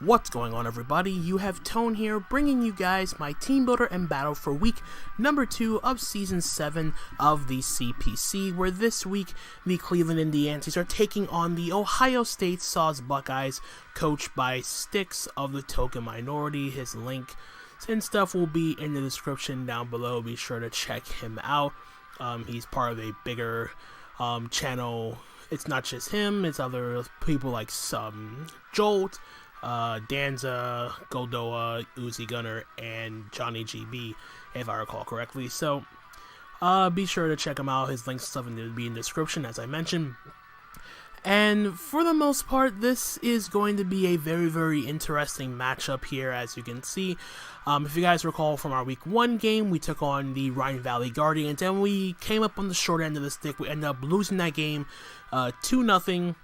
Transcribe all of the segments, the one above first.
What's going on, everybody? You have Tone here, bringing you guys my Teambuilder and Battle for week number 2 of Season 7 of the CPC, where this week the Cleveland Indiancies are taking on the Ohio State Sawsbuckeyes, coached by Styx of the Token Minority. His link and stuff will be in the description down below. Be sure to check him out. He's part of a bigger channel. It's not just him, it's other people like Jolt, Danza, Goldoa, Uzi Gunner, and Johnny GB, if I recall correctly. So be sure to check him out. His links and stuff will be in the description, as I mentioned. And for the most part, this is going to be a very, very interesting matchup here, as you can see. If you guys recall from our week 1 game, we took on the Rhine Valley Guardians, and we came up on the short end of the stick. We ended up losing that game 2-0.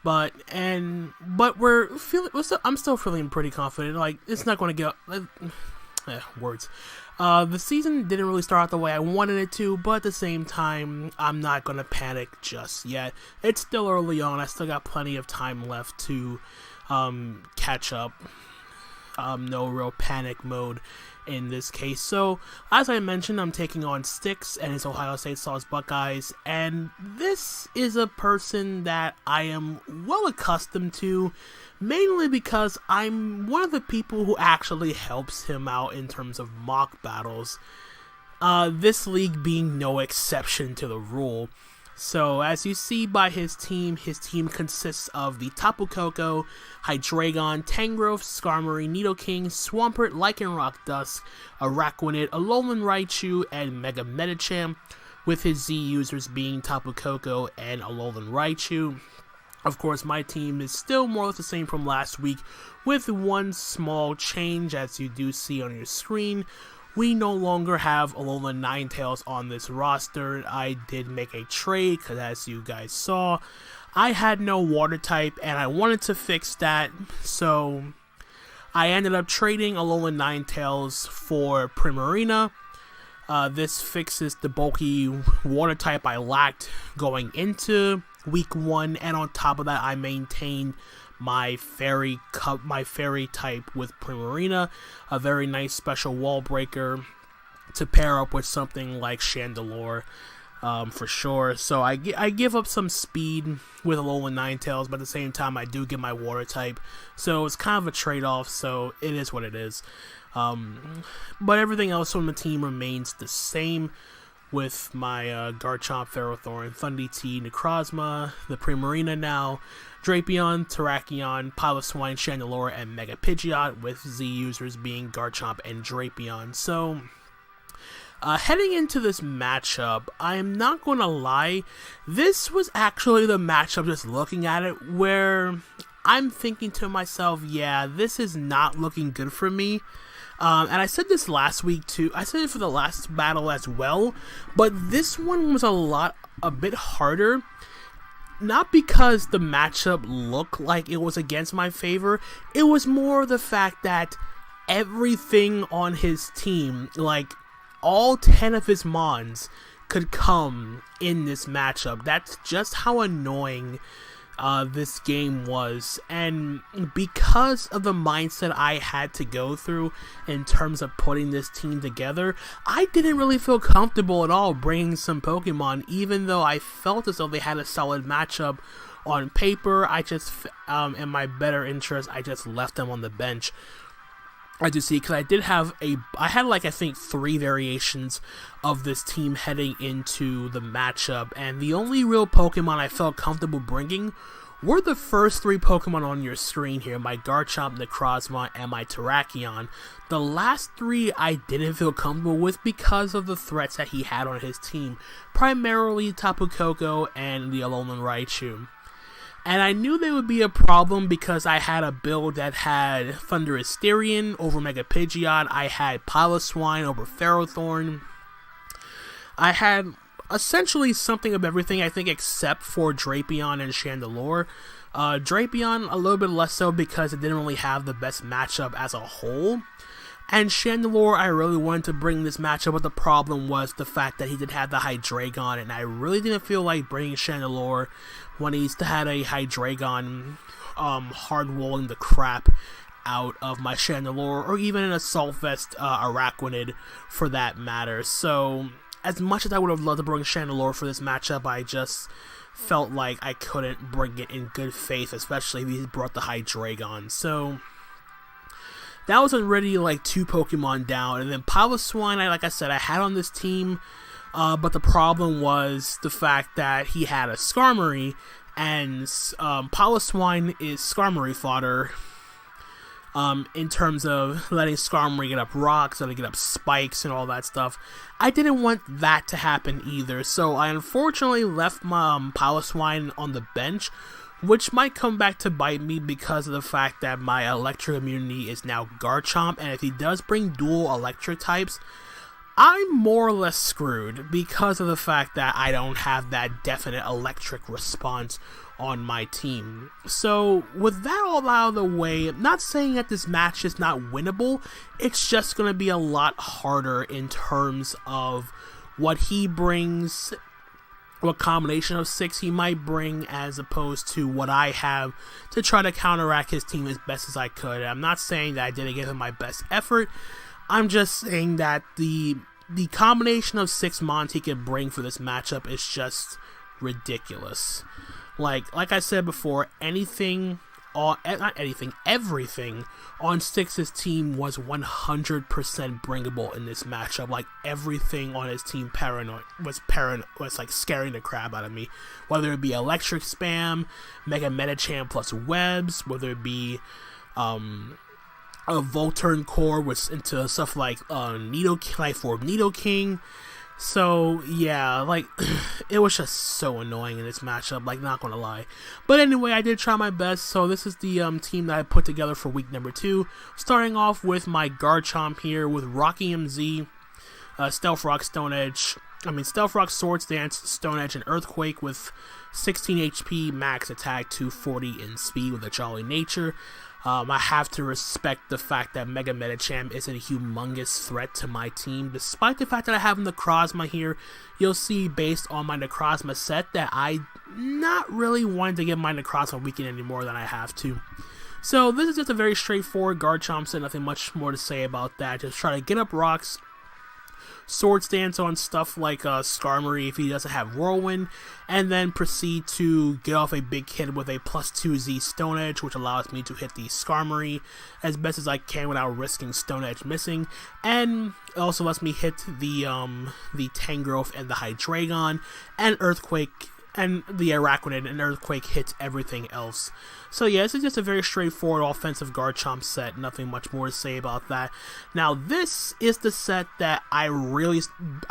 But I'm still feeling pretty confident. Like, it's not going to get words. The season didn't really start out the way I wanted it to, but at the same time, I'm not going to panic just yet. It's still early on. I still got plenty of time left to catch up. No real panic mode in this case. So, as I mentioned, I'm taking on Styx and his Ohio State Sawsbuckeyes, and this is a person that I am well accustomed to, mainly because I'm one of the people who actually helps him out in terms of mock battles, this league being no exception to the rule. So, as you see by his team consists of the Tapu Koko, Hydreigon, Tangrowth, Skarmory, Nidoking, Swampert, Lycanroc Dusk, Araquanid, Alolan Raichu, and Mega Medicham, with his Z users being Tapu Koko and Alolan Raichu. Of course, my team is still more or less the same from last week, with one small change, as you do see on your screen. We no longer have Alolan Ninetales on this roster. I did make a trade, because as you guys saw, I had no water type, and I wanted to fix that, so I ended up trading Alolan Ninetales for Primarina. This fixes the bulky water type I lacked going into week 1, and on top of that, I maintained my fairy type with Primarina, a very nice special wall breaker to pair up with something like Chandelure, for sure. So I give up some speed with Alolan Ninetales, but at the same time I do get my water type, so it's kind of a trade-off, so it is what it is. But everything else from the team remains the same, with my Garchomp, Ferrothorn, Thundee, Necrozma, the Primarina now, Drapion, Terrakion, Piloswine, Chandelure, and Mega Pidgeot, with Z users being Garchomp and Drapion. So, heading into this matchup, I am not going to lie, this was actually the matchup, just looking at it, where I'm thinking to myself, yeah, this is not looking good for me. And I said this last week too. I said it for the last battle as well, but this one was a bit harder. Not because the matchup looked like it was against my favor. It was more the fact that everything on his team, like all 10 of his mons, could come in this matchup. That's just how annoying this game was, and because of the mindset I had to go through in terms of putting this team together, I didn't really feel comfortable at all bringing some Pokemon, even though I felt as though they had a solid matchup on paper. I just, in my better interest, I just left them on the bench. As you see, because I had like, I think 3 variations of this team heading into the matchup, and the only real Pokemon I felt comfortable bringing were the first 3 Pokemon on your screen here, my Garchomp, Necrozma, and my Terrakion. The last 3 I didn't feel comfortable with because of the threats that he had on his team, primarily Tapu Koko and the Alolan Raichu. And I knew there would be a problem because I had a build that had Thundurus Styrian over Mega Pidgeot, I had Piloswine over Ferrothorn, I had essentially something of everything, I think, except for Drapion and Chandelure. Drapion a little bit less so because it didn't really have the best matchup as a whole. And Chandelure, I really wanted to bring this matchup, but the problem was the fact that he did have the Hydreigon, and I really didn't feel like bringing Chandelure when he had a Hydreigon hard-rolling the crap out of my Chandelure, or even an Assault Vest Araquanid for that matter. So as much as I would have loved to bring Chandelure for this matchup, I just felt like I couldn't bring it in good faith, especially if he brought the Hydreigon. So that was already like 2 Pokemon down. And then Piloswine, like I said, I had on this team, but the problem was the fact that he had a Skarmory, and Piloswine is Skarmory fodder in terms of letting Skarmory get up rocks, letting it get up spikes, and all that stuff. I didn't want that to happen either, so I unfortunately left my Piloswine on the bench, which might come back to bite me because of the fact that my electric immunity is now Garchomp, and if he does bring dual electric types, I'm more or less screwed because of the fact that I don't have that definite electric response on my team. So with that all out of the way, I'm not saying that this match is not winnable, it's just going to be a lot harder in terms of what he brings, what combination of 6 he might bring, as opposed to what I have to try to counteract his team as best as I could. I'm not saying that I didn't give him my best effort, I'm just saying that the combination of 6 mons he can bring for this matchup is just ridiculous. Like I said before, everything on Styx's team was 100% bringable in this matchup. Like, everything on his team was like scaring the crap out of me. Whether it be electric spam, Mega Medicham plus webs, whether it be a Volturn core was into stuff like Nidoking. So yeah, like it was just so annoying in this matchup, like, not gonna lie. But anyway, I did try my best. So this is the team that I put together for week number 2, starting off with my Garchomp here with Rocky MZ, Stealth Rock, Swords Dance, Stone Edge, and Earthquake with 16 HP, max attack, 240 in speed with a Jolly Nature. I have to respect the fact that Mega Medicham isn't a humongous threat to my team. Despite the fact that I have Necrozma here, you'll see based on my Necrozma set that I not really wanted to get my Necrozma weakened any more than I have to. So this is just a very straightforward Garchomp set, nothing much more to say about that. Just try to get up rocks, Sword Stance on stuff like Skarmory if he doesn't have Whirlwind, and then proceed to get off a big hit with a +2Z Stone Edge, which allows me to hit the Skarmory as best as I can without risking Stone Edge missing, and it also lets me hit the Tangrowth and the Hydreigon, and Earthquake, and the Araquanid, and Earthquake hits everything else. So yeah, this is just a very straightforward offensive Garchomp set, nothing much more to say about that. Now this is the set that I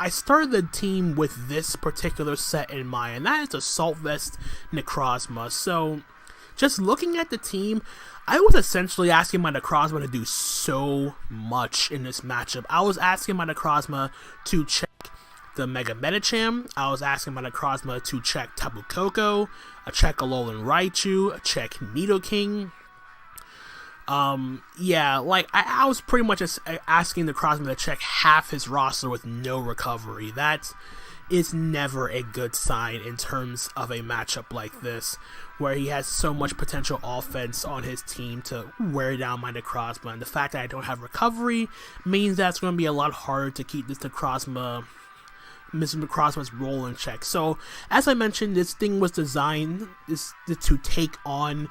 started the team with this particular set in mind, and that is Assault Vest Necrozma. So just looking at the team, I was essentially asking my Necrozma to do so much in this matchup. I was asking my Necrozma to check the Mega Medicham, I was asking my Necrozma to check Tapu Koko, check Alolan Raichu, check Nidoking. Yeah, like, I was pretty much just asking the Necrozma to check half his roster with no recovery. That is never a good sign in terms of a matchup like this, where he has so much potential offense on his team to wear down my Necrozma. And the fact that I don't have recovery means that it's going to be a lot harder to keep this Necrozma's roll in check. So, as I mentioned, this thing was designed to take on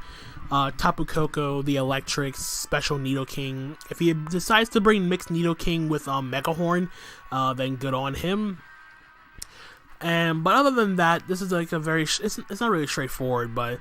Tapu Koko, the electric special Nidoking. If he decides to bring mixed Nidoking with Megahorn, then good on him. But other than that, this is like a very, it's not really straightforward, but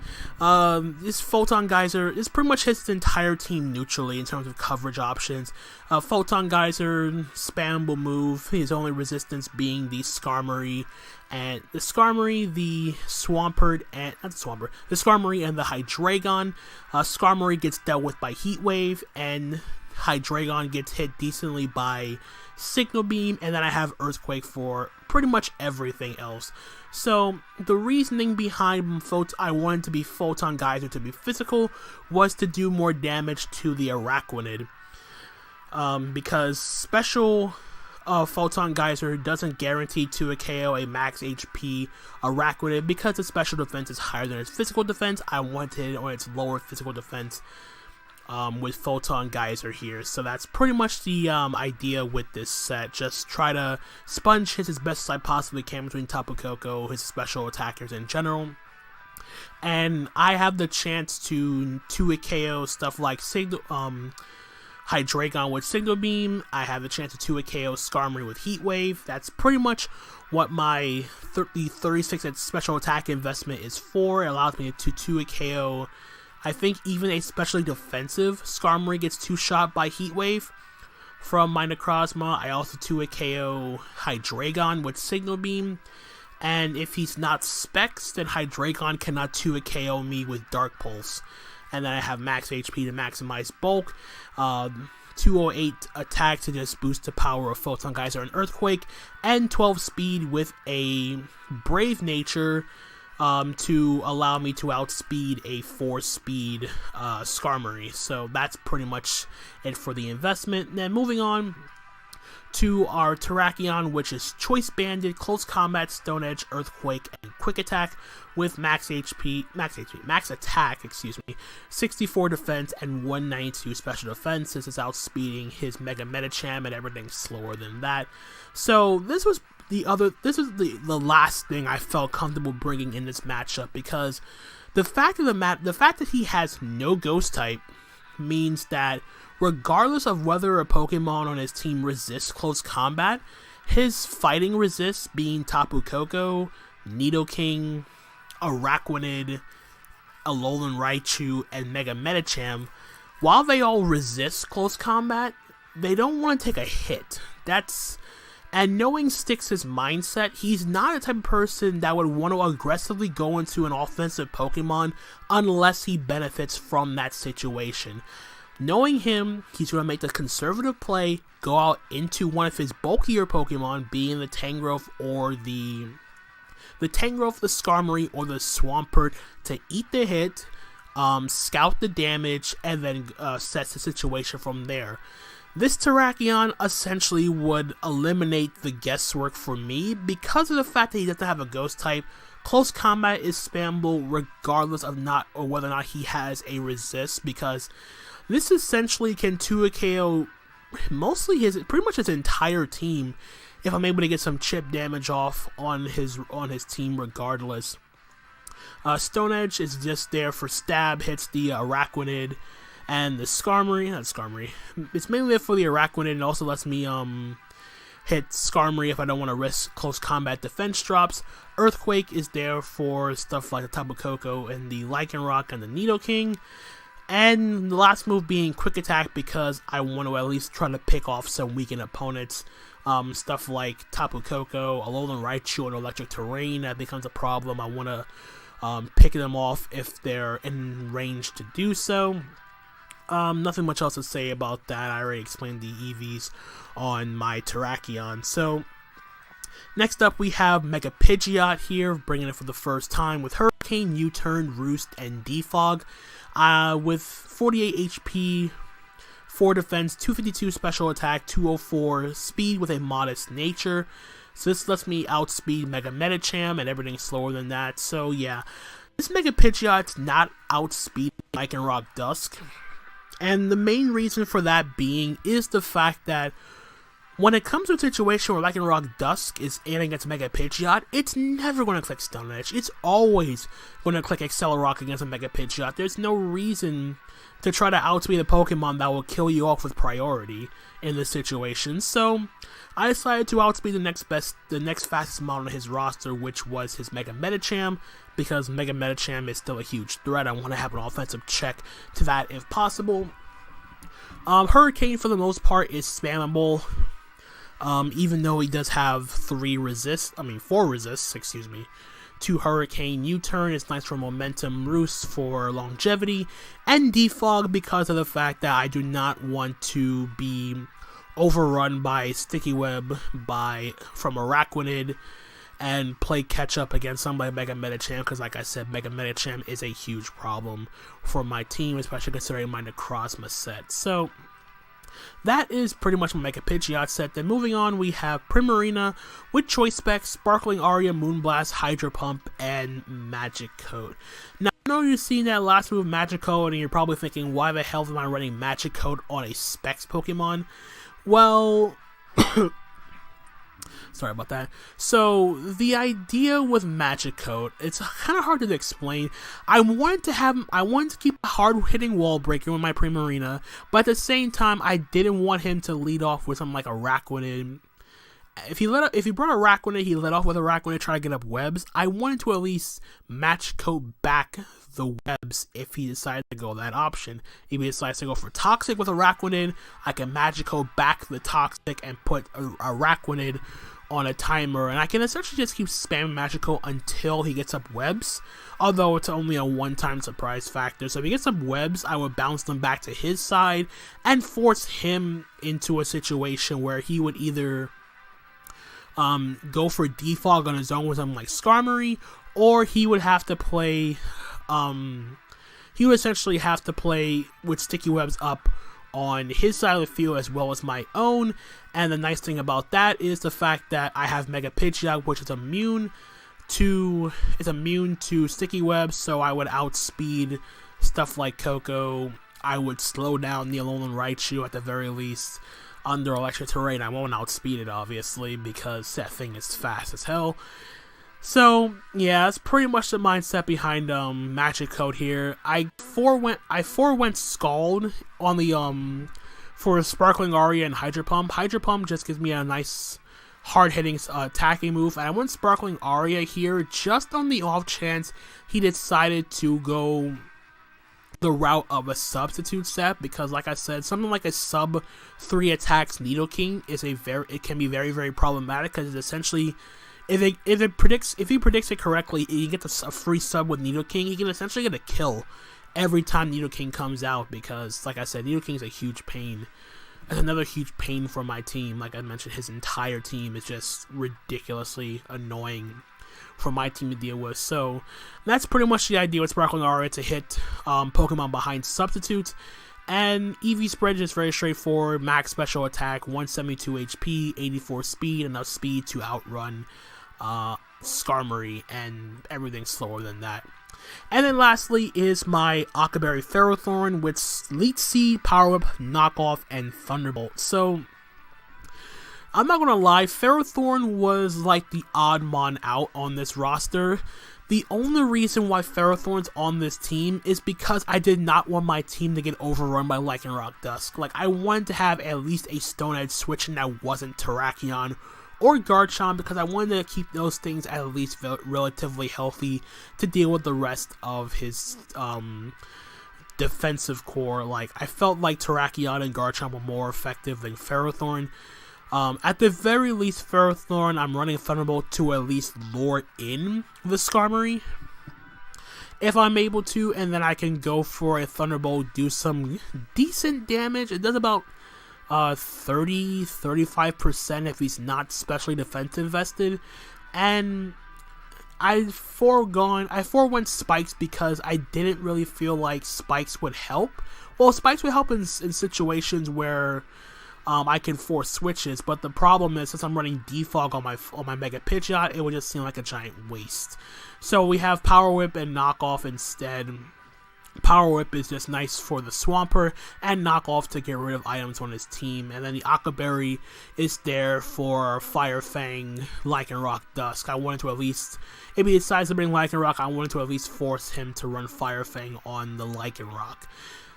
this Photon Geyser, this pretty much hits the entire team neutrally in terms of coverage options. Photon Geyser, spammable move, his only resistance being the Skarmory, the Swampert, and the Skarmory and the Hydreigon. Skarmory gets dealt with by Heat Wave, and Hydreigon gets hit decently by Signal Beam, and then I have Earthquake for pretty much everything else. So the reasoning behind I wanted to be Photon Geyser to be physical was to do more damage to the Araquanid, because special Photon Geyser doesn't guarantee to a KO a max HP Araquanid. Because its special defense is higher than its physical defense, I wanted it on its lower physical defense with Photon Geyser here. So that's pretty much the idea with this set. Just try to sponge hits as best as I possibly can between Tapu Koko, his special attackers in general. And I have the chance to 2-hit KO stuff like Hydreigon with Signal Beam. I have the chance to 2-hit KO Skarmory with Heat Wave. That's pretty much what my 36 special attack investment is for. It allows me to 2-hit KO. I think even a specially defensive Skarmory gets 2-shot by Heat Wave from my Necrozma. I also 2-hit KO Hydreigon with Signal Beam. And if he's not Specs, then Hydreigon cannot 2-hit KO me with Dark Pulse. And then I have max HP to maximize bulk. 208 attack to just boost the power of Photon Geyser and Earthquake. And 12 speed with a Brave Nature to allow me to outspeed a 4-speed Skarmory. So that's pretty much it for the investment. And then moving on to our Terrakion, which is Choice Banded, Close Combat, Stone Edge, Earthquake, and Quick Attack with max attack, 64 defense and 192 special defense. This is outspeeding his Mega Medicham and everything slower than that. So this was the last thing I felt comfortable bringing in this matchup, because the fact that he has no Ghost type means that regardless of whether a Pokemon on his team resists close combat, his fighting resists, being Tapu Koko, Nidoking, Araquanid, Alolan Raichu, and Mega Medicham, while they all resist close combat, they don't want to take a hit. And knowing Styx's mindset, he's not the type of person that would want to aggressively go into an offensive Pokemon unless he benefits from that situation. Knowing him, he's going to make the conservative play, go out into one of his bulkier Pokemon, being the Tangrowth or the Tangrowth, the Skarmory, or the Swampert, to eat the hit, scout the damage, and then sets the situation from there. This Terrakion essentially would eliminate the guesswork for me because of the fact that he doesn't have a Ghost type. Close combat is spammable regardless of whether or not he has a resist, because this essentially can 2-hit KO pretty much his entire team if I'm able to get some chip damage off on his team regardless. Stone Edge is just there for stab, hits the Araquanid and the Skarmory. Not Skarmory. It's mainly there for the Araquanid, and also lets me hit Skarmory if I don't want to risk close combat defense drops. Earthquake is there for stuff like the Tapu Koko and the Lycanroc and the Nidoking. And the last move being Quick Attack, because I want to at least try to pick off some weakened opponents. Stuff like Tapu Koko, Alolan Raichu, and Electric Terrain, that becomes a problem. I want to pick them off if they're in range to do so. Nothing much else to say about that. I already explained the EVs on my Terrakion. So next up we have Mega Pidgeot here, bringing it for the first time with Hurricane, U-Turn, Roost, and Defog. With 48 HP, 4 defense, 252 special attack, 204 speed with a modest nature. So this lets me outspeed Mega Medicham and everything slower than that. So yeah, this Mega Pidgeot's not outspeeding Lycanroc Dusk. And the main reason for that being is the fact that when it comes to a situation where Lycanroc Dusk is in against Mega Pidgeot, it's never going to click Stone Edge. It's always going to click Accelerock against a Mega Pidgeot. There's no reason to try to outspeed a Pokemon that will kill you off with priority in this situation. So I decided to outspeed the next fastest model on his roster, which was his Mega Medicham, because Mega Medicham is still a huge threat. I want to have an offensive check to that if possible. Hurricane, for the most part, is spammable. Even though he does have 4 resists, 2 Hurricane. U-Turn is nice for momentum, Roost for longevity, and Defog because of the fact that I do not want to be overrun by Sticky Web from Araquanid and play catch up against somebody like Mega Medicham, because like I said, Mega Medicham is a huge problem for my team, especially considering my Necrozma set. So that is pretty much my Mega Pidgeot set. Then moving on, we have Primarina with Choice Specs, Sparkling Aria, Moonblast, Hydro Pump, and Magic Coat. Now, I know you've seen that last move, Magic Coat, and you're probably thinking, why the hell am I running Magic Coat on a Specs Pokemon? Well, sorry about that. So, the idea with Magic Coat, it's kind of hard to explain. I wanted to keep a hard-hitting wall breaker with my Primarina, but at the same time, I didn't want him to lead off with something like a Araquanid. If he brought a Araquanid, he led off with a Araquanid to try to get up webs. I wanted to at least Magic Coat back the webs if he decided to go that option. If he decides to go for Toxic with a Araquanid, I can Magic Coat back the Toxic and put a Araquanid on a timer, and I can essentially just keep spamming Magical until he gets up webs, although it's only a one-time surprise factor. So if he gets up webs, I would bounce them back to his side and force him into a situation where he would either go for defog on his own with something like Skarmory, or he would have to play he would essentially have to play with Sticky Webs up on his side of the field as well as my own. And the nice thing about that is the fact that I have Mega Pidgeot, which is immune to Sticky Webs, so I would outspeed stuff like Coco. I would slow down the Alolan Raichu at the very least under electric terrain. I won't outspeed it, obviously, because that thing is fast as hell. So yeah, that's pretty much the mindset behind Magic Coat here. I forewent Scald on the for Sparkling Aria and Hydro Pump. Hydro Pump just gives me a nice hard-hitting attacking move, and I went Sparkling Aria here just on the off chance he decided to go the route of a substitute set, because like I said, something like a sub 3 attacks Nidoking is it can be very, very problematic, because it's essentially if he predicts it correctly, he gets a free sub with Nidoking. He can essentially get a kill every time Nidoking comes out, because like I said, Nidoking is a huge pain. It's another huge pain for my team. Like I mentioned, his entire team is just ridiculously annoying for my team to deal with. So that's pretty much the idea with Sparkling Aura, to hit Pokemon behind substitutes. And EV spread is very straightforward. Max special attack, 172 HP, 84 speed, enough speed to outrun Skarmory, and everything slower than that. And then lastly is my Akaberry Ferrothorn with Leech Seed, Power Whip, Knockoff, and Thunderbolt. So I'm not gonna lie, Ferrothorn was like the odd man out on this roster. The only reason why Ferrothorn's on this team is because I did not want my team to get overrun by Lycanroc Dusk. Like, I wanted to have at least a Stone Edge switch, and that wasn't Terrakion or Garchomp, because I wanted to keep those things at least relatively healthy to deal with the rest of his defensive core. Like, I felt like Terrakion and Garchomp were more effective than Ferrothorn. At the very least, Ferrothorn, I'm running Thunderbolt to at least lure in the Skarmory if I'm able to, and then I can go for a Thunderbolt, do some decent damage. It does about 30-35% if he's not specially defensive vested, and I forewent Spikes because I didn't really feel like Spikes would help. Well, Spikes would help in situations where I can force switches, but the problem is, since I'm running Defog on my Mega Pidgeot, it would just seem like a giant waste. So we have Power Whip and Knockoff instead. Power Whip is just nice for the Swampert, and Knockoff to get rid of items on his team. And then the Akaberry is there for Fire Fang, Lycanroc Dusk. I wanted to at least, if he decides to bring Lycanroc, I wanted to at least force him to run Fire Fang on the Lycanroc.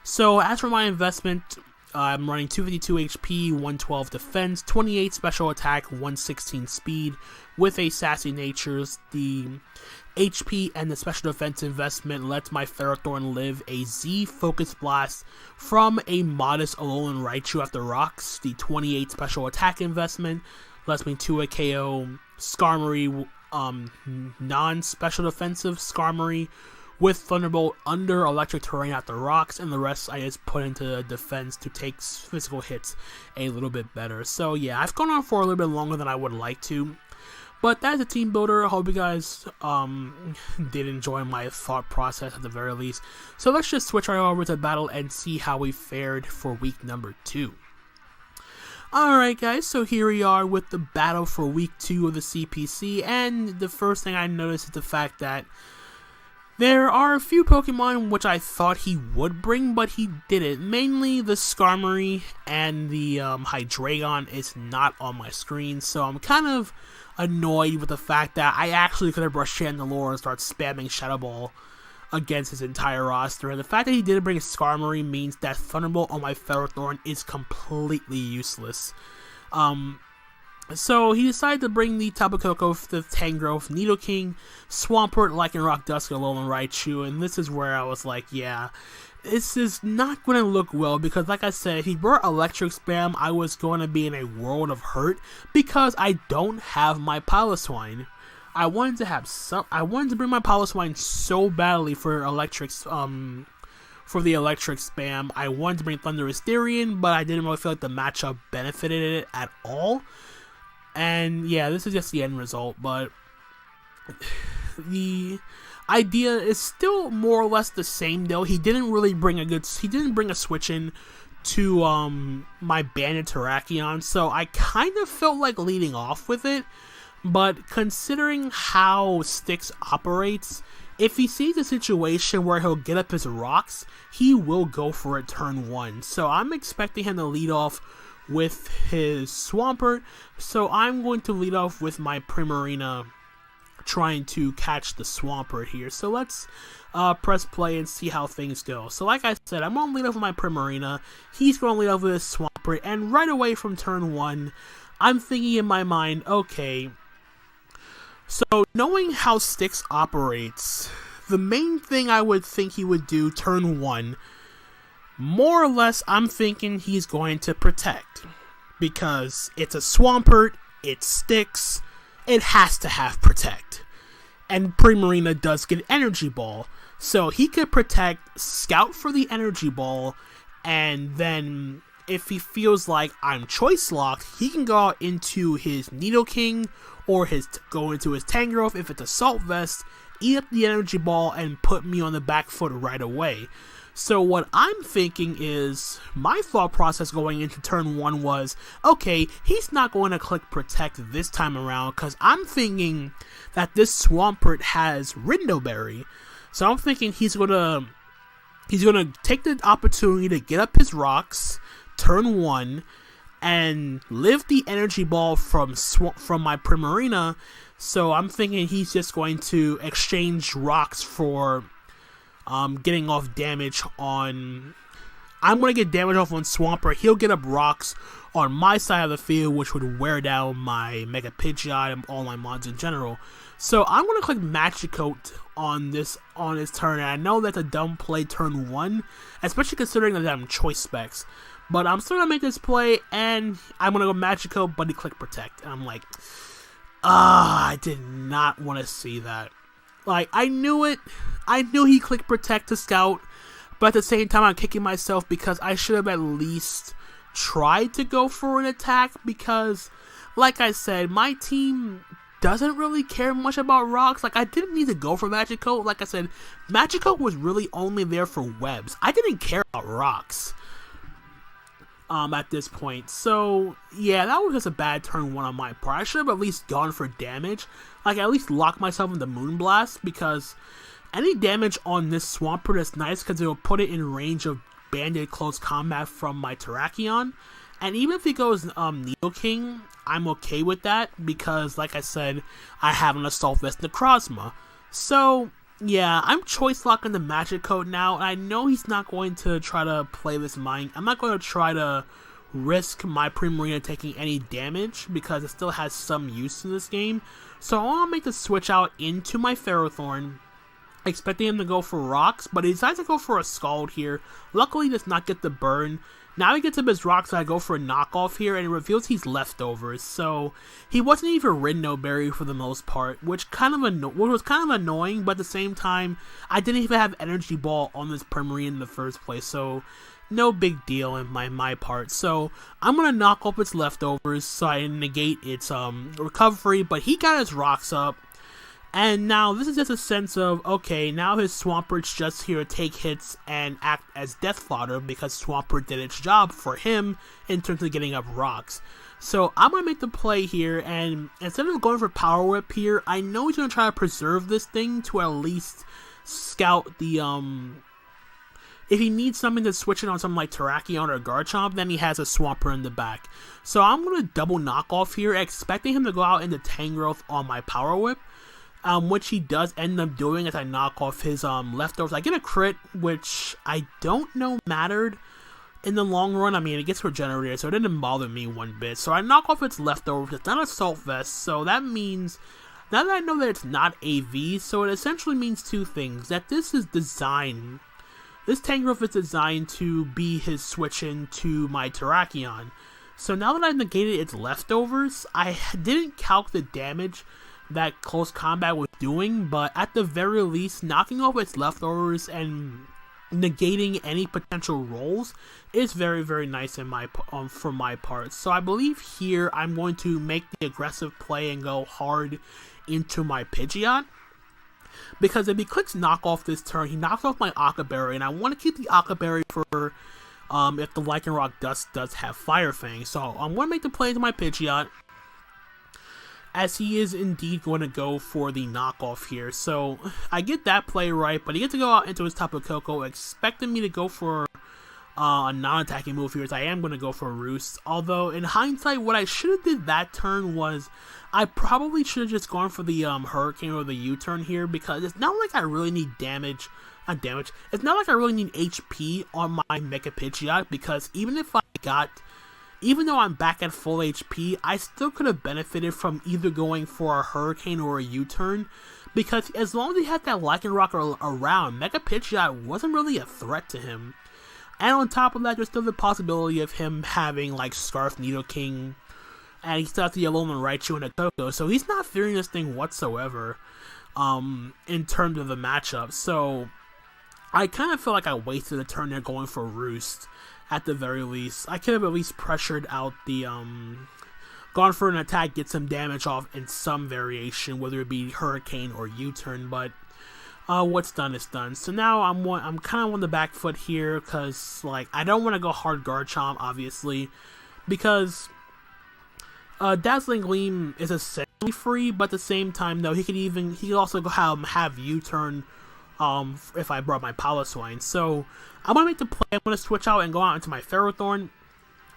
So as for my investment, I'm running 252 HP, 112 defense, 28 special attack, 116 speed, with a Sassy Natures. The HP and the special defense investment lets my Ferrothorn live a Z Focus Blast from a modest Alolan Raichu after Rocks. The 28 special attack investment lets me 2 KO Skarmory, non-special defensive Skarmory, with Thunderbolt under electric terrain after Rocks, and the rest I just put into defense to take physical hits a little bit better. So yeah, I've gone on for a little bit longer than I would like to, but that's a team builder. I hope you guys did enjoy my thought process at the very least. So let's just switch right over to battle and see how we fared for week number 2. Alright guys, so here we are with the battle for week 2 of the CPC, and the first thing I noticed is the fact that there are a few Pokemon which I thought he would bring, but he didn't. Mainly the Skarmory and the Hydreigon is not on my screen, so I'm kind of annoyed with the fact that I actually could have brushed Chandelure and start spamming Shadow Ball against his entire roster, and the fact that he didn't bring a Skarmory means that Thunderbolt on my Ferrothorn is completely useless. So he decided to bring the Tapu Koko, the Tangrowth, Nidoking, Swampert, Lycanroc, Dusk, Alolan Raichu, and this is where I was like, yeah, this is not going to look well, because like I said, if he brought Electric Spam, I was going to be in a world of hurt, because I don't have my Piloswine. I wanted to bring my Piloswine so badly for electric, for the electric spam. I wanted to bring Thundurus Therian, but I didn't really feel like the matchup benefited it at all. And yeah, this is just the end result, but the idea is still more or less the same though. He didn't bring a switch in to my Banded Terrakion, so I kind of felt like leading off with it. But considering how Styx operates, if he sees a situation where he'll get up his rocks, he will go for it turn 1. So I'm expecting him to lead off with his Swampert, so I'm going to lead off with my Primarina trying to catch the Swampert here. So let's press play and see how things go. So like I said, I'm going to lead off with my Primarina, he's going to lead off with his Swampert, and right away from turn 1, I'm thinking in my mind, okay, so knowing how Styx operates, the main thing I would think he would do turn 1, more or less I'm thinking he's going to protect. Because it's a Swampert, it's Styx, it has to have protect. And Primarina does get Energy Ball, so he could protect, scout for the Energy Ball, and then if he feels like I'm choice locked, he can go out into his Nidoking or go into his Tangrowth if it's Assault Vest, eat up the Energy Ball, and put me on the back foot right away. So what I'm thinking is, my thought process going into turn 1 was, okay, he's not going to click Protect this time around, because I'm thinking that this Swampert has Rindo Berry. So I'm thinking he's gonna take the opportunity to get up his rocks, turn 1, and live the Energy Ball from my Primarina. So I'm thinking he's just going to exchange rocks for getting off damage on... I'm going to get damage off on Swampert. He'll get up rocks on my side of the field, which would wear down my Mega Pidgeot and all my mods in general. So I'm going to click Magicoat on his turn, and I know that's a dumb play turn 1, especially considering that I'm choice specs. But I'm still going to make this play, and I'm going to go Magicoat, but he click Protect. And I'm like, I did not want to see that. Like, I knew it. I knew he clicked Protect to scout, but at the same time, I'm kicking myself because I should have at least tried to go for an attack, because, like I said, my team doesn't really care much about rocks. Like, I didn't need to go for Magicoat. Like I said, Magicoat was really only there for webs. I didn't care about rocks at this point. So yeah, that was just a bad turn 1 on my part. I should have at least gone for damage. Like, at least lock myself into Moonblast, because any damage on this Swampert is nice because it will put it in range of Banded Close Combat from my Terrakion. And even if he goes Nidoking, I'm okay with that, because like I said, I have an Assault Vest Necrozma. So yeah, I'm choice locking the Magicoat now, and I know he's not going to try to play this mind. I'm not going to try to risk my Primarina taking any damage, because it still has some use in this game. So I want to make the switch out into my Ferrothorn, expecting him to go for rocks, but he decides to go for a Scald here. Luckily, he does not get the burn. Now he gets up his rocks, so I go for a knockoff here, and it reveals he's leftovers. So he wasn't even Rindo Berry for the most part, which was kind of annoying. But at the same time, I didn't even have Energy Ball on this Primarina in the first place, so no big deal in my part. So I'm gonna knock off its leftovers so I negate its recovery. But he got his rocks up, And now this is just a sense of, okay, now his Swampert's just here to take hits and act as death fodder because Swampert did its job for him in terms of getting up rocks. So I'm going to make the play here, and instead of going for Power Whip here, I know he's going to try to preserve this thing to at least scout the, if he needs something to switch it on something like Terrakion or Garchomp, then he has a Swampert in the back. So I'm going to double knock off here, expecting him to go out into Tangrowth on my Power Whip. Which he does end up doing as I knock off his leftovers. I get a crit, which I don't know mattered in the long run. I mean, it gets regenerated, so it didn't bother me one bit. So I knock off its leftovers. It's not Assault Vest, so that means, now that I know that it's not AV, so it essentially means two things. That this is designed, this Tangrowth is designed to be his switch into my Terrakion. So now that I've negated its leftovers, I didn't calc the damage that close combat was doing, but at the very least, knocking off its leftovers and negating any potential rolls is very, very nice in my for my part. So I believe here I'm going to make the aggressive play and go hard into my Pidgeot, because if he clicks knock off this turn, he knocks off my Aqua Berry, and I want to keep the Aqua Berry for if the Lycanroc does have Fire Fang. So I'm going to make the play into my Pidgeot, as he is indeed going to go for the knockoff here. So I get that play right, but he gets to go out into his Tapu Koko, expecting me to go for a non-attacking move here, as I am going to go for a Roost. Although, in hindsight, what I should have did that turn was, I probably should have just gone for the Hurricane or the U-turn here, because it's not like I really need it's not like I really need HP on my Mecha Pidgeot, because even though I'm back at full HP, I still could have benefited from either going for a Hurricane or a U-turn, because as long as he had that Lycanroc around, Mecha Pidgeot wasn't really a threat to him. And on top of that, there's still the possibility of him having like Scarf Nidoking, and he still has the Alolan Raichu and a Koko, so he's not fearing this thing whatsoever in terms of the matchup. So I kind of feel like I wasted a turn there going for Roost. At the very least, I could have at least pressured out the, gone for an attack, get some damage off in some variation, whether it be Hurricane or U-turn, but, what's done is done. So now I'm kind of on the back foot here, because, like, I don't want to go hard Garchomp, obviously, because, Dazzling Gleam is essentially free, but at the same time, though, he could also have U-turn, if I brought my Piloswine. So I'm going to make the play. I'm going to switch out and go out into my Ferrothorn,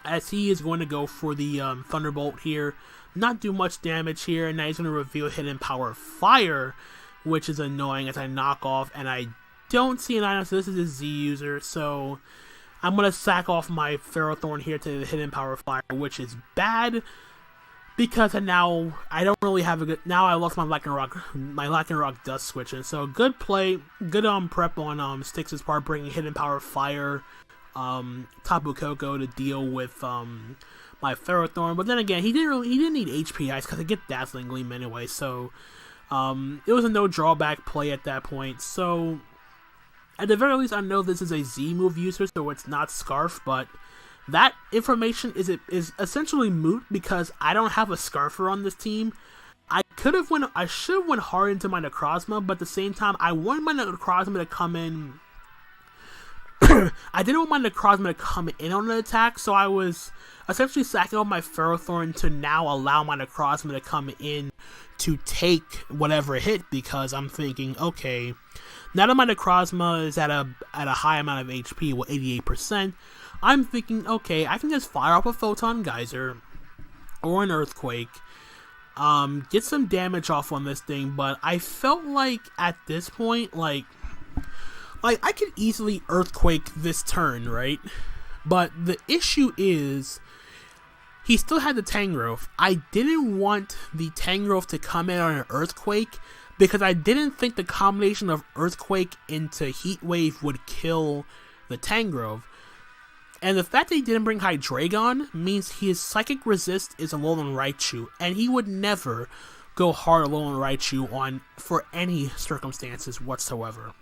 as he is going to go for the Thunderbolt here. Not do much damage here, and now he's going to reveal Hidden Power Fire, which is annoying as I knock off, and I don't see an item, so this is a Z user, so I'm going to sack off my Ferrothorn here to the Hidden Power Fire, which is bad, because now I don't really have a good, now I lost my Lycanroc Dust Switching. So good play, good prep on Styx's part, bringing Hidden Power Fire, Tapu Koko to deal with my Ferrothorn. But then again, he didn't need HP Ice because I get Dazzling Gleam anyway. So it was a no drawback play at that point. So at the very least, I know this is a Z move user, so it's not Scarf, but that information is essentially moot because I don't have a Scarfer on this team. I should have went hard into my Necrozma, but at the same time, I wanted my Necrozma to come in. I didn't want my Necrozma to come in on an attack, so I was essentially sacking off my Ferrothorn to now allow my Necrozma to come in to take whatever hit, because I'm thinking, okay, now that my Necrozma is at a high amount of HP, with 88%, I'm thinking, okay, I can just fire off a Photon Geyser or an Earthquake, get some damage off on this thing, but I felt like at this point, like I could easily Earthquake this turn, right? But the issue is, he still had the Tangrowth. I didn't want the Tangrowth to come in on an Earthquake, because I didn't think the combination of Earthquake into Heat Wave would kill the Tangrowth. And the fact that he didn't bring Hydreigon means his Psychic Resist is Alolan Raichu, and he would never go hard Alolan Raichu on for any circumstances whatsoever.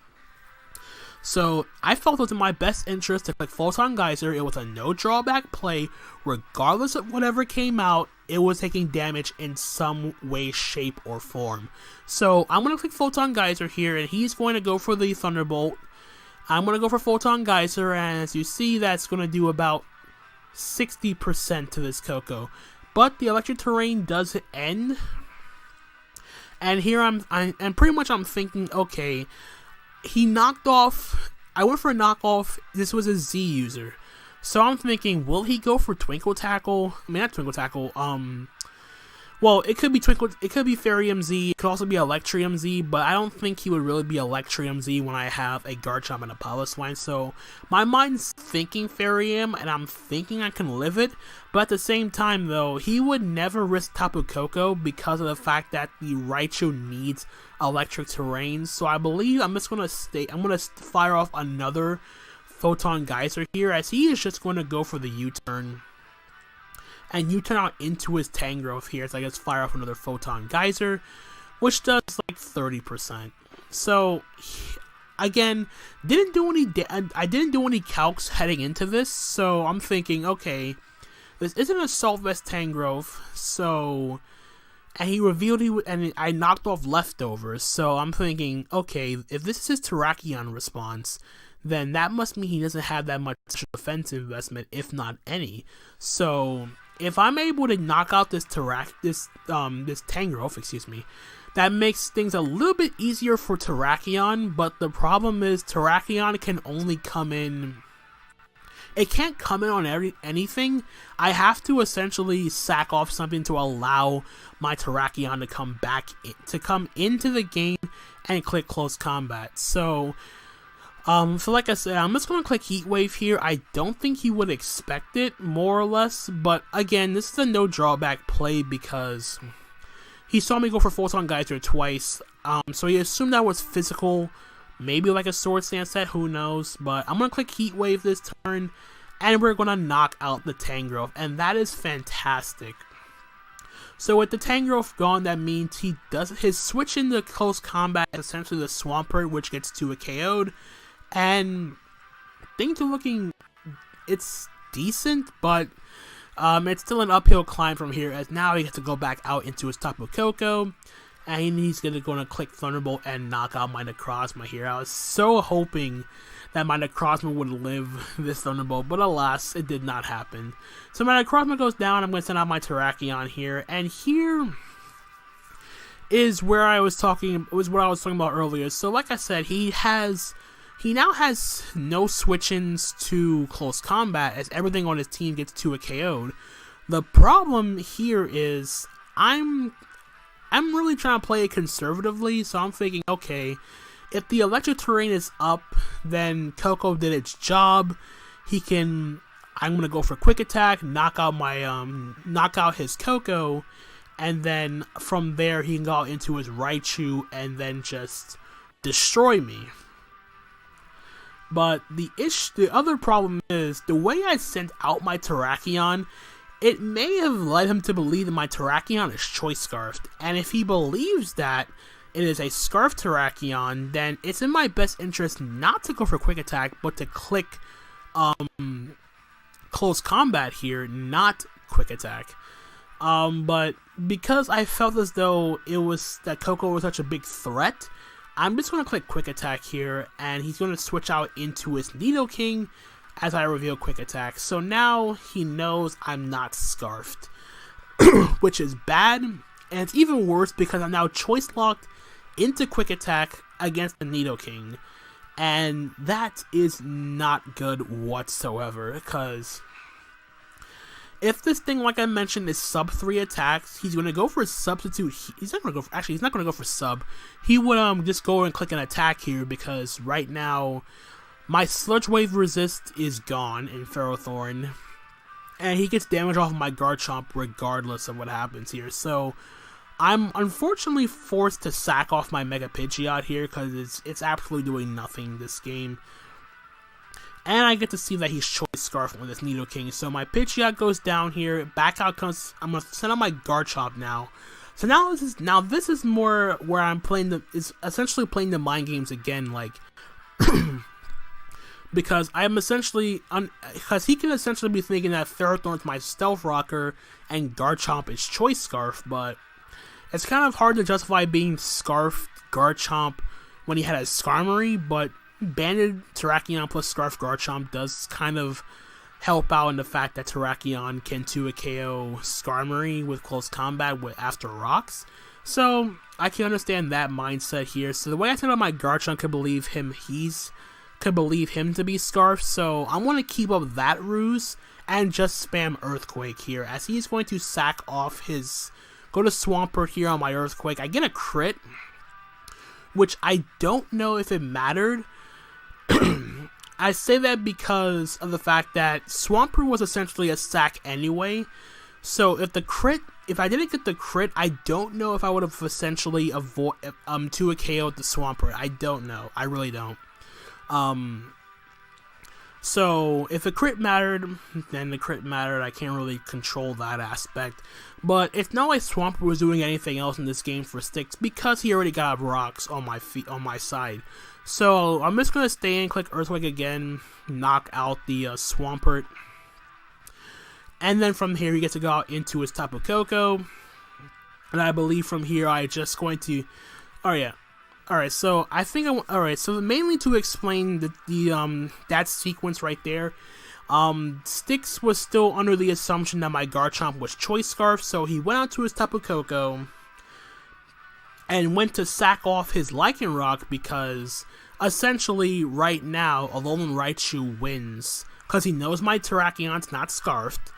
So I felt it was in my best interest to click Photon Geyser. It was a no drawback play. Regardless of whatever came out, it was taking damage in some way, shape, or form. So I'm going to click Photon Geyser here, and he's going to go for the Thunderbolt. I'm going to go for Photon Geyser, and as you see, that's going to do about 60% to this Coco. But the electric terrain does end. And here I'm pretty much I'm thinking, okay, he knocked off, I went for a knockoff, this was a Z user. So I'm thinking, will he go for Twinkle Tackle? I mean, not Twinkle Tackle, well, it could be Fairy Z, it could also be Electrium Z, but I don't think he would really be Electrium Z when I have a Garchomp and a Piloswine, so my mind's thinking Fairyam, and I'm thinking I can live it, but at the same time, though, he would never risk Tapu Koko because of the fact that the Raichu needs electric terrain, so I believe I'm just going to fire off another Photon Geyser here, as he is just going to go for the U-turn. And U-turn out into his Tangrowth here, so I guess fire off another Photon Geyser, which does like 30%. So, again, I didn't do any calcs heading into this, so I'm thinking, okay, this isn't a Assault Vest Tangrowth, so, and he revealed and I knocked off Leftovers, so I'm thinking, okay, if this is his Terrakion response, then that must mean he doesn't have that much defense investment, if not any. So if I'm able to knock out this Tangrowth, excuse me, that makes things a little bit easier for Terrakion, but the problem is Terrakion can only come in, it can't come in on anything. I have to essentially sack off something to allow my Terrakion to come into the game and click Close Combat. So like I said, I'm just going to click Heat Wave here. I don't think he would expect it, more or less, but again, this is a no drawback play because he saw me go for Photon Geyser twice, so he assumed that was physical, maybe like a Sword Stance set, who knows, but I'm going to click Heat Wave this turn, and we're going to knock out the Tangrowth, and that is fantastic. So with the Tangrowth gone, that means he does his switch into Close Combat, essentially the Swampert, which gets to a KO'd. And things are looking, it's decent, but it's still an uphill climb from here, as now he has to go back out into his Tapu Koko, and he's going to click Thunderbolt and knock out my Necrozma here. I was so hoping that my Necrozma would live this Thunderbolt, but alas, it did not happen. So my Necrozma goes down, I'm going to send out my Terrakion here, and here is where I was talking, was what I was talking about earlier. So like I said, he now has no switch-ins to Close Combat, as everything on his team gets to a KO'd. The problem here is I'm really trying to play it conservatively, so I'm thinking, okay, if the electric terrain is up, then Koko did its job. I'm gonna go for Quick Attack, knock out his Koko, and then from there he can go into his Raichu and then just destroy me. But the other problem is, the way I sent out my Terrakion, it may have led him to believe that my Terrakion is Choice Scarfed. And if he believes that it is a Scarf Terrakion, then it's in my best interest not to go for Quick Attack, but to click Close Combat here, not Quick Attack. But because I felt as though that Koko was such a big threat, I'm just going to click Quick Attack here, and he's going to switch out into his Nidoking as I reveal Quick Attack. So now he knows I'm not Scarfed, which is bad, and it's even worse because I'm now Choice Locked into Quick Attack against the Nidoking, and that is not good whatsoever, because if this thing, like I mentioned, is sub 3 attacks, he's going to go for a substitute. He's not going to go for sub. He would just go and click an attack here, because right now my Sludge Wave resist is gone in Ferrothorn, and he gets damage off of my Garchomp regardless of what happens here. So I'm unfortunately forced to sack off my Mega Pidgeot here, because it's absolutely doing nothing this game. And I get to see that he's Choice Scarf with this Nidoking. So my Pidgeot goes down here. Back out comes. I'm gonna send out my Garchomp now. So this is more where I'm playing is essentially playing the mind games again. Like because I'm essentially because he can essentially be thinking that Ferrothorn's my stealth rocker and Garchomp is Choice Scarf, but it's kind of hard to justify being Scarf Garchomp when he had a Skarmory, but Banded Terrakion plus Scarf Garchomp does kind of help out in the fact that Terrakion can 2 KO Skarmory with close combat after rocks. So I can understand that mindset here. So the way I think about my Garchomp could believe him to be Scarf. So I want to keep up that ruse and just spam Earthquake here, as he's going to sack off his go to Swampert here on my Earthquake. I get a crit, which I don't know if it mattered. I say that because of the fact that Swampert was essentially a sack anyway. So if I didn't get the crit, I don't know if I would have essentially to a KO'd the Swampert. I don't know. I really don't. So if the crit mattered, then the crit mattered. I can't really control that aspect. But it's not like Swampert was doing anything else in this game for Styx, because he already got rocks on my side. So I'm just gonna stay and click Earthquake again, knock out the Swampert, and then from here he gets to go out into his Tapu Koko, and I believe from here I just going to, alright. So I think So mainly to explain that sequence right there. Styx was still under the assumption that my Garchomp was Choice Scarf, so he went out to his Tapu Koko and went to sack off his Lycanroc, because essentially right now Alolan Raichu wins because he knows my Terrakion's not Scarfed.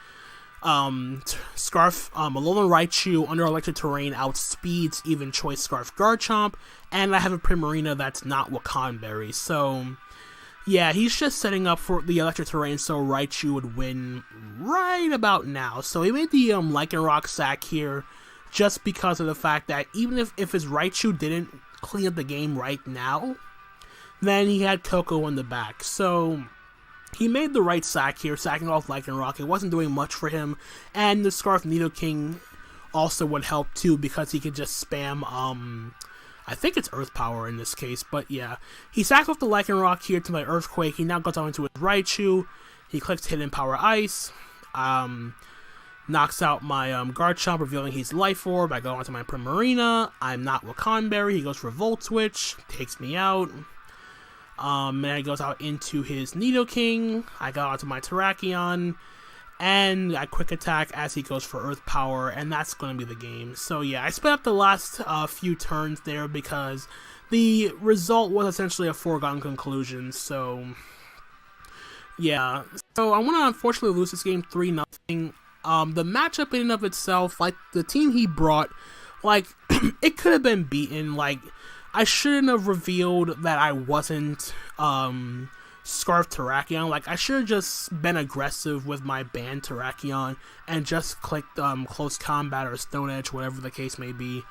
Alolan Raichu under electric terrain outspeeds even Choice Scarf Garchomp, and I have a Primarina that's not Wakanberry, so yeah, he's just setting up for the electric terrain so Raichu would win right about now. So he made the Lycanroc sack here just because of the fact that even if his Raichu didn't clean up the game right now, then he had Koko in the back. So he made the right sack here, sacking off Lycanroc. It wasn't doing much for him, and the Scarf Nidoking also would help too, because he could just spam, I think it's Earth Power in this case, but yeah. He sacked off the Lycanroc here to my Earthquake. He now goes on into his Raichu. He clicks Hidden Power Ice. Knocks out my Garchomp, revealing he's Life Orb. I go onto my Primarina. I'm not Wakanberry. He goes for Volt Switch, takes me out. Then he goes out into his Nidoking. I go onto my Terrakion, and I quick attack as he goes for Earth Power, and that's going to be the game. So yeah, I sped up the last few turns there because the result was essentially a foregone conclusion. So yeah, so I want to unfortunately lose this game 3-0. The matchup in and of itself, like the team he brought, like it could have been beaten. Like I shouldn't have revealed that I wasn't Scarf Terrakion. Like I should have just been aggressive with my Band Terrakion and just clicked Close Combat or Stone Edge, whatever the case may be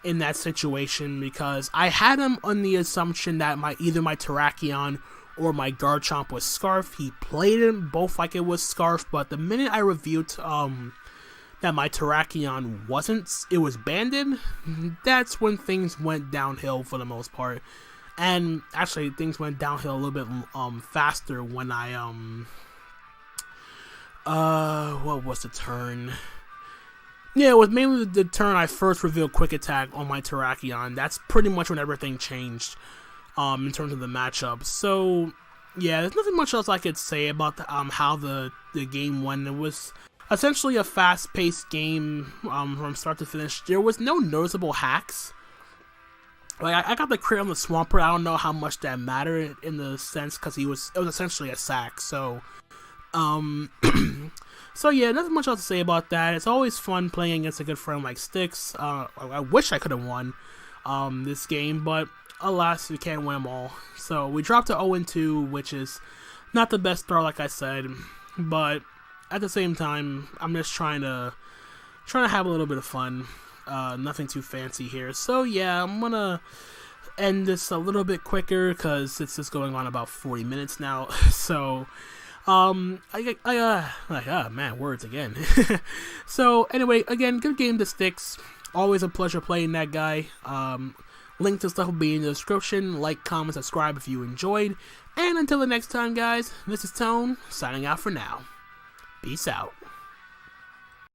in that situation, because I had him on the assumption that either my Terrakion or my Garchomp was Scarf. He played them both like it was Scarf, but the minute I revealed that my Terrakion wasn't, it was banded, that's when things went downhill for the most part. And actually things went downhill a little bit faster when I what was the turn? Yeah, it was mainly the turn I first revealed Quick Attack on my Terrakion. That's pretty much when everything changed in terms of the matchup. So yeah, there's nothing much else I could say about how the game went. It was essentially a fast-paced game from start to finish. There was no noticeable hacks. Like I got the crit on the Swampert. I don't know how much that mattered in the sense, because it was essentially a sack. So so yeah, nothing much else to say about that. It's always fun playing against a good friend like Styx. I wish I could have won this game, but alas, we can't win them all. So we dropped to 0-2, which is not the best start, like I said, but at the same time, I'm just trying to have a little bit of fun. Nothing too fancy here. So yeah, I'm gonna end this a little bit quicker because it's just going on about 40 minutes now. So man, words again. So anyway, again, good game to Styx. Always a pleasure playing that guy. Link to stuff will be in the description. Like, comment, subscribe if you enjoyed. And until the next time, guys, this is Tone, signing out for now. Peace out.